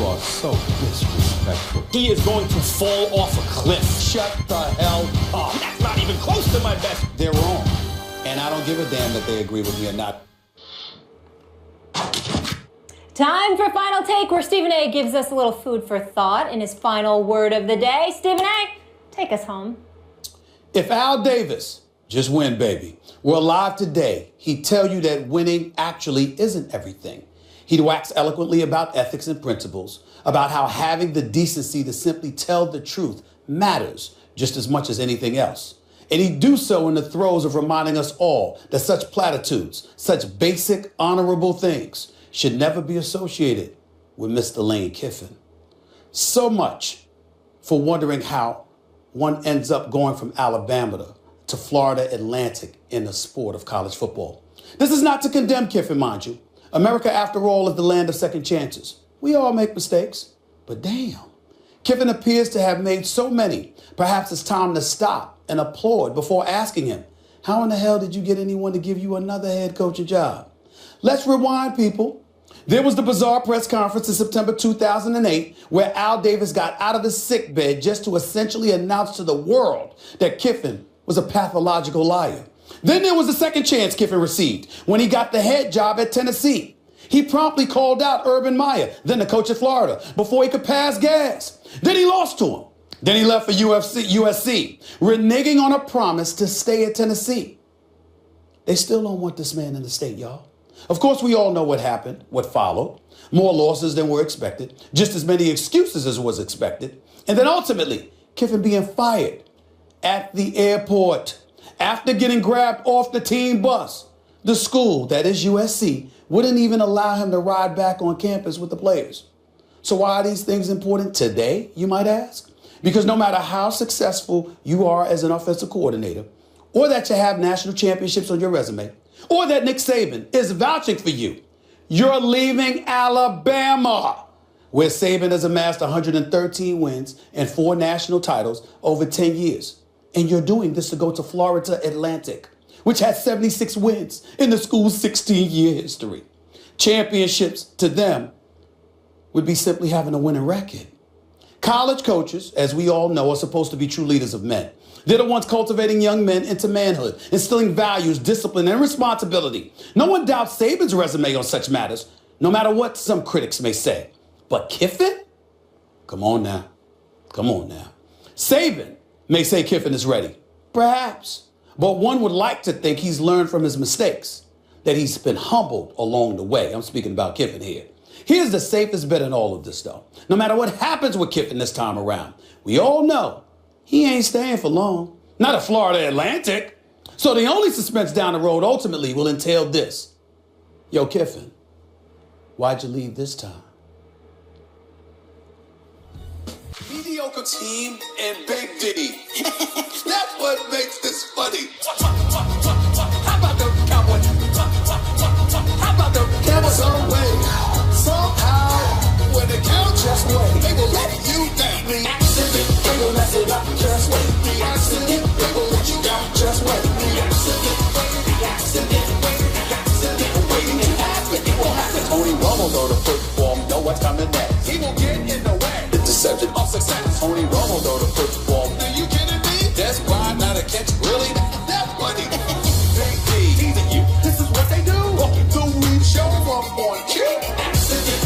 You are so disrespectful. He is going to fall off a cliff. Shut the hell up. That's not even close to my best. They're wrong. And I don't give a damn that they agree with me or not. Time for Final Take, where Stephen A. gives us a little food for thought in his final word of the day. Stephen A., take us home. If Al Davis, just win, baby, were alive today, he'd tell you that winning actually isn't everything. He'd wax eloquently about ethics and principles, about how having the decency to simply tell the truth matters just as much as anything else. And he'd do so in the throes of reminding us all that such platitudes, such basic, honorable things, should never be associated with Mr. Lane Kiffin. So much for wondering how one ends up going from Alabama to Florida Atlantic in the sport of college football. This is not to condemn Kiffin, mind you. America, after all, is the land of second chances. We all make mistakes, but damn, Kiffin appears to have made so many. Perhaps it's time to stop and applaud before asking him, how in the hell did you get anyone to give you another head coaching job? Let's rewind, people. There was the bizarre press conference in September 2008 where Al Davis got out of his sickbed just to essentially announce to the world that Kiffin was a pathological liar. Then there was the second chance Kiffin received when he got the head job at Tennessee. He promptly called out Urban Meyer, then the coach at Florida, before he could pass gas. Then he lost to him. Then he left for USC, reneging on a promise to stay at Tennessee. They still don't want this man in the state, y'all. Of course, we all know what happened, what followed. More losses than were expected, just as many excuses as was expected. And then ultimately, Kiffin being fired at the airport after getting grabbed off the team bus. The school, that is USC, wouldn't even allow him to ride back on campus with the players. So why are these things important today, you might ask? Because no matter how successful you are as an offensive coordinator, or that you have national championships on your resume, or that Nick Saban is vouching for you, you're leaving Alabama, where Saban has amassed 113 wins and 4 national titles over 10 years. And you're doing this to go to Florida Atlantic, which has 76 wins in the school's 16-year history. Championships to them would be simply having a winning record. College coaches, as we all know, are supposed to be true leaders of men. They're the ones cultivating young men into manhood, instilling values, discipline, and responsibility. No one doubts Saban's resume on such matters, no matter what some critics may say. But Kiffin? Come on now. Come on now. Saban may say Kiffin is ready. Perhaps. But one would like to think he's learned from his mistakes, that he's been humbled along the way. I'm speaking about Kiffin here. Here's the safest bet in all of this, though. No matter what happens with Kiffin this time around, we all know he ain't staying for long. Not at Florida Atlantic. So the only suspense down the road ultimately will entail this. Yo, Kiffin, why'd you leave this time? Mediocre team and Big D. That's what makes this funny. How about the Cowboys? How about the Cowboys? Some way, somehow, when the count just wait, they will let you down. The accident, they will mess it up. Just wait. The accident, they will let you down. Just wait. The accident, waiting to happen. It will happen. Tony Romo, though, the football, know what's coming next. He will get in the way. Interception Of success. Tony Romo, though, the football. Are you kidding me? That's why not a catch. Really? That's funny. Big D. Teasing you. This is what they do. The weed show from on cue. Accident.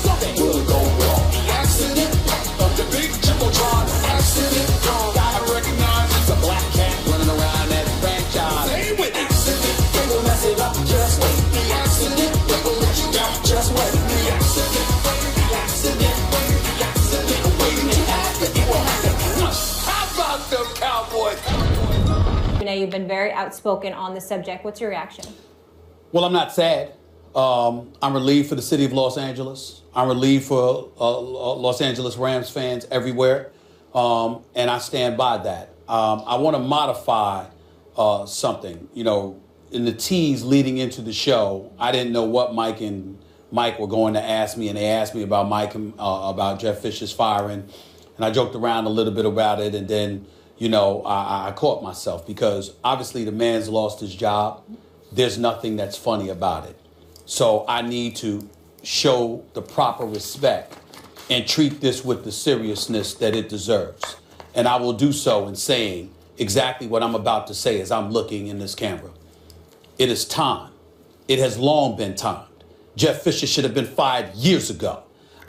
Something will go wrong. The accident of the big Jumbotron. Accident. Gotta recognize it's a black cat running around that franchise. Say with accident. They will mess it up. Just wait. The accident. They will let you down. Just wait. The accident. The accident. The accident. Waiting to happen. It will happen. How about the Cowboys? You've been very outspoken on the subject. What's your reaction? Well, I'm not sad. I'm relieved for the city of Los Angeles. I'm relieved for Los Angeles Rams fans everywhere. And I stand by that. I want to modify something. You know, in the tease leading into the show, I didn't know what Mike were going to ask me, and they asked me about Mike and about Jeff Fisher's firing. And I joked around a little bit about it, and then, you know, I caught myself because obviously the man's lost his job. There's nothing that's funny about it. So I need to show the proper respect and treat this with the seriousness that it deserves. And I will do so in saying exactly what I'm about to say as I'm looking in this camera. It is time. It has long been timed. Jeff Fisher should have been fired years ago.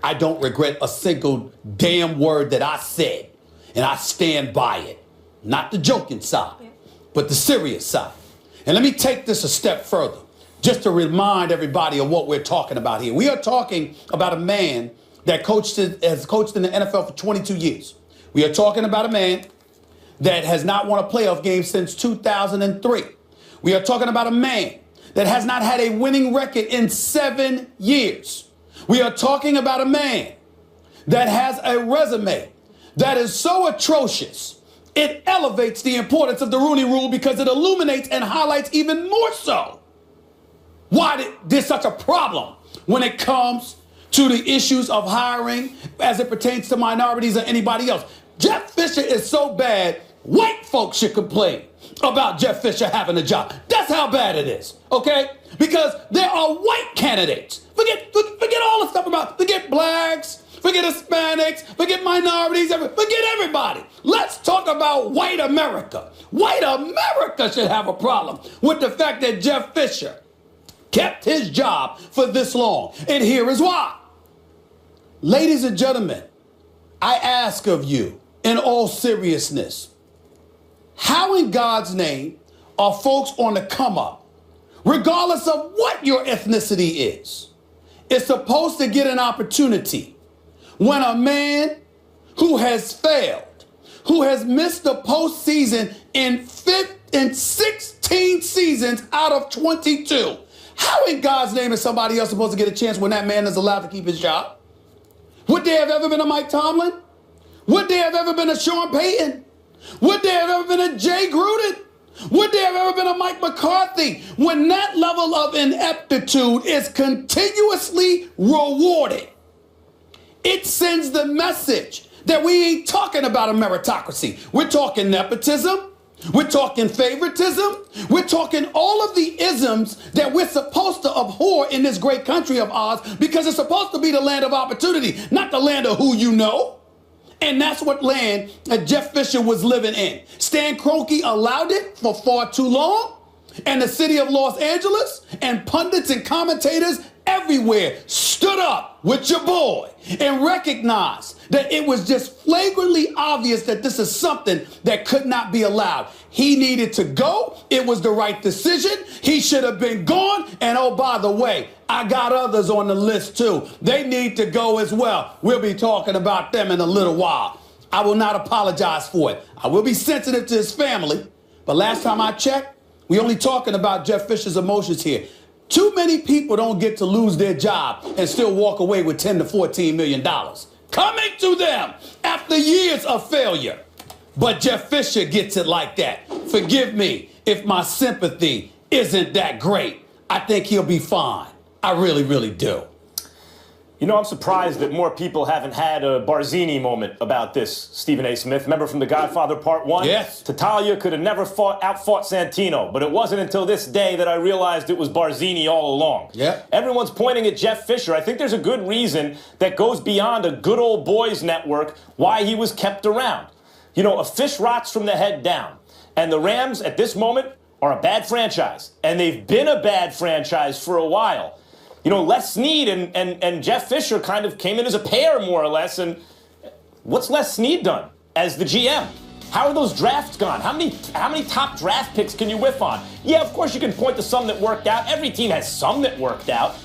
I don't regret a single damn word that I said, and I stand by it. Not the joking side, but the serious side. And let me take this a step further, just to remind everybody of what we're talking about here. We are talking about a man that has coached in the NFL for 22 years. We are talking about a man that has not won a playoff game since 2003. We are talking about a man that has not had a winning record in 7 years. We are talking about a man that has a resume that is so atrocious, it elevates the importance of the Rooney Rule because it illuminates and highlights even more so why there's such a problem when it comes to the issues of hiring as it pertains to minorities or anybody else. Jeff Fisher is so bad, white folks should complain about Jeff Fisher having a job. That's how bad it is, okay? Because there are white candidates. Forget all the stuff forget blacks, forget Hispanics, forget minorities, forget everybody. Let's talk about white America. White America should have a problem with the fact that Jeff Fisher kept his job for this long. And here is why. Ladies and gentlemen, I ask of you, in all seriousness, how in God's name are folks on the come up, regardless of what your ethnicity is supposed to get an opportunity when a man who has failed, who has missed the postseason in 16 seasons out of 22, how in God's name is somebody else supposed to get a chance when that man is allowed to keep his job? Would there have ever been a Mike Tomlin? Would there have ever been a Sean Payton? Would there have ever been a Jay Gruden? Would there have ever been a Mike McCarthy? When that level of ineptitude is continuously rewarded, it sends the message that we ain't talking about a meritocracy. We're talking nepotism. We're talking favoritism. We're talking all of the isms that we're supposed to abhor in this great country of ours because it's supposed to be the land of opportunity, not the land of who you know. And that's what land that Jeff Fisher was living in. Stan Kroenke allowed it for far too long. And the city of Los Angeles and pundits and commentators everywhere stood up with your boy and recognized that it was just flagrantly obvious that this is something that could not be allowed. He needed to go. It was the right decision. He should have been gone. And oh, by the way, I got others on the list too. They need to go as well. We'll be talking about them in a little while. I will not apologize for it. I will be sensitive to his family. But last time I checked, we only talking about Jeff Fisher's emotions here. Too many people don't get to lose their job and still walk away with $10 to $14 million. Coming to them after years of failure. But Jeff Fisher gets it like that. Forgive me if my sympathy isn't that great. I think he'll be fine. I really, really do. You know, I'm surprised that more people haven't had a Barzini moment about this, Stephen A. Smith. Remember from The Godfather Part 1? Yes. Tattaglia could have never outfought Santino, but it wasn't until this day that I realized it was Barzini all along. Yeah. Everyone's pointing at Jeff Fisher. I think there's a good reason that goes beyond a good old boys network why he was kept around. You know, a fish rots from the head down. And the Rams, at this moment, are a bad franchise. And they've been a bad franchise for a while. You know, Les Snead and Jeff Fisher kind of came in as a pair, more or less. And what's Les Snead done as the GM? How are those drafts gone? How many top draft picks can you whiff on? Yeah, of course you can point to some that worked out. Every team has some that worked out.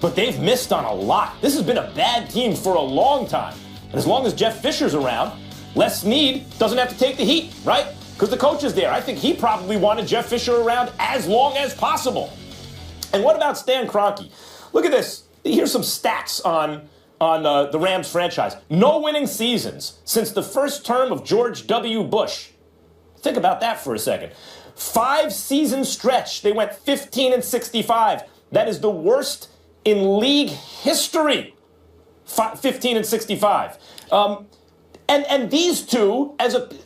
But they've missed on a lot. This has been a bad team for a long time. And as long as Jeff Fisher's around, Les Snead doesn't have to take the heat, right? Because the coach is there. I think he probably wanted Jeff Fisher around as long as possible. And what about Stan Kroenke? Look at this. Here's some stats on the Rams franchise. No winning seasons since the first term of George W. Bush. Think about that for a second. 5-season stretch. They went 15-65. That is the worst in league history. 15-65. And these two,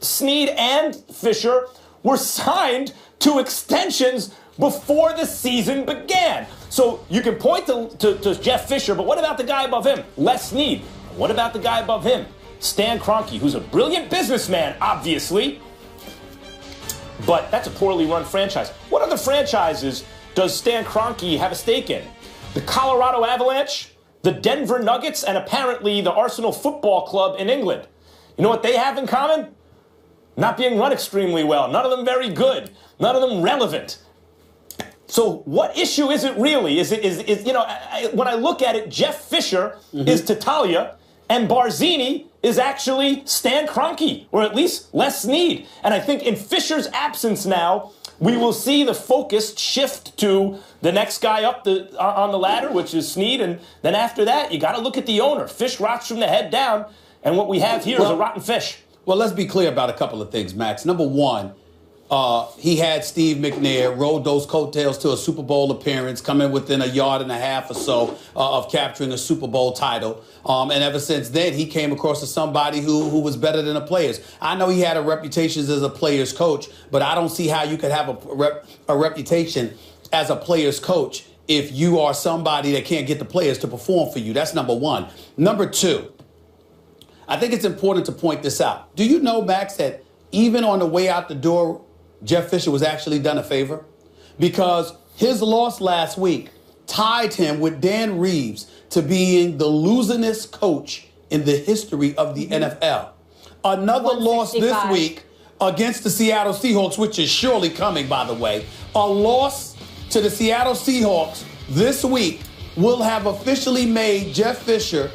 Snead and Fisher, were signed to extensions before the season began. So you can point to Jeff Fisher, but what about the guy above him, Les Snead? What about the guy above him? Stan Kroenke, who's a brilliant businessman, obviously, but that's a poorly run franchise. What other franchises does Stan Kroenke have a stake in? The Colorado Avalanche, the Denver Nuggets, and apparently the Arsenal Football Club in England. You know what they have in common? Not being run extremely well. None of them very good. None of them relevant. So what issue is it really? When I look at it, Jeff Fisher is Tattaglia, and Barzini is actually Stan Kroenke, or at least Les Snead. And I think in Fisher's absence now, we will see the focus shift to the next guy up on the ladder, which is Snead. And then after that, you got to look at the owner. Fish rots from the head down. And what we have here is a rotten fish. Well, let's be clear about a couple of things, Max. Number one, he had Steve McNair, rode those coattails to a Super Bowl appearance, coming within a yard and a half or so of capturing a Super Bowl title. And ever since then, he came across as somebody who was better than the players. I know he had a reputation as a player's coach, but I don't see how you could have a reputation as a player's coach if you are somebody that can't get the players to perform for you. That's number one. Number two, I think it's important to point this out. Do you know, Max, that even on the way out the door, Jeff Fisher was actually done a favor? Because his loss last week tied him with Dan Reeves to being the losingest coach in the history of the NFL. Another loss this week against the Seattle Seahawks, which is surely coming, by the way. A loss to the Seattle Seahawks this week will have officially made Jeff Fisher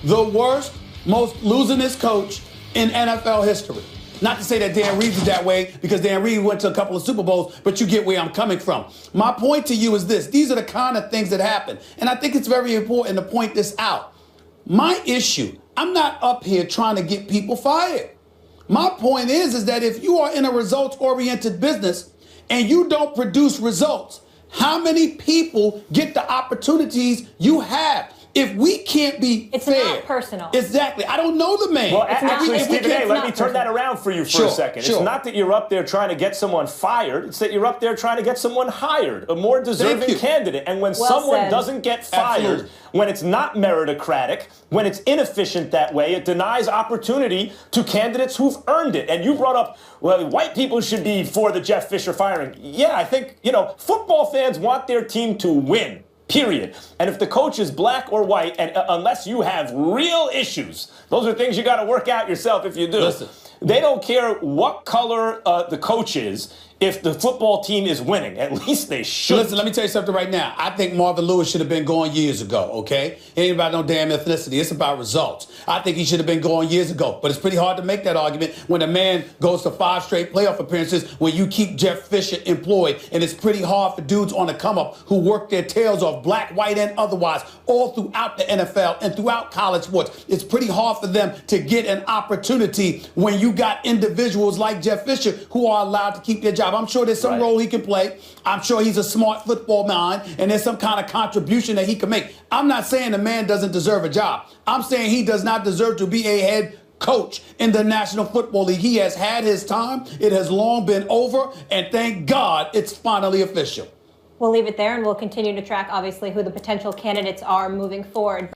the worst, most losingest coach in NFL history. Not to say that Dan Reeves is that way, because Dan Reeves went to a couple of Super Bowls, but you get where I'm coming from. My point to you is this. These are the kind of things that happen. And I think it's very important to point this out. My issue, I'm not up here trying to get people fired. My point is that if you are in a results-oriented business and you don't produce results, how many people get the opportunities you have? If we can't be it's fair. Not personal. Exactly. I don't know the man. Well, actually, Stephen A., let me turn that around for you for a second. Sure. It's not that you're up there trying to get someone fired. It's that you're up there trying to get someone hired, a more deserving candidate. And when someone doesn't get fired, when it's not meritocratic, when it's inefficient that way, it denies opportunity to candidates who've earned it. And you brought up, well, white people should be for the Jeff Fisher firing. Yeah, I think, football fans want their team to win. Period. And if the coach is black or white, and unless you have real issues, those are things you got to work out yourself if you do. Listen. They don't care what color the coach is if the football team is winning. At least they should. Listen, let me tell you something right now. I think Marvin Lewis should have been gone years ago, okay? It ain't about no damn ethnicity. It's about results. I think he should have been gone years ago. But it's pretty hard to make that argument when a man goes to 5 straight playoff appearances when you keep Jeff Fisher employed. And it's pretty hard for dudes on the come-up who work their tails off, black, white, and otherwise, all throughout the NFL and throughout college sports. It's pretty hard for them to get an opportunity when you got individuals like Jeff Fisher who are allowed to keep their job. I'm sure there's some role he can play. I'm sure he's a smart football mind, and there's some kind of contribution that he can make. I'm not saying the man doesn't deserve a job. I'm saying he does not deserve to be a head coach in the National Football League. He has had his time. It has long been over, and thank God it's finally official. We'll leave it there, and we'll continue to track, obviously, who the potential candidates are moving forward.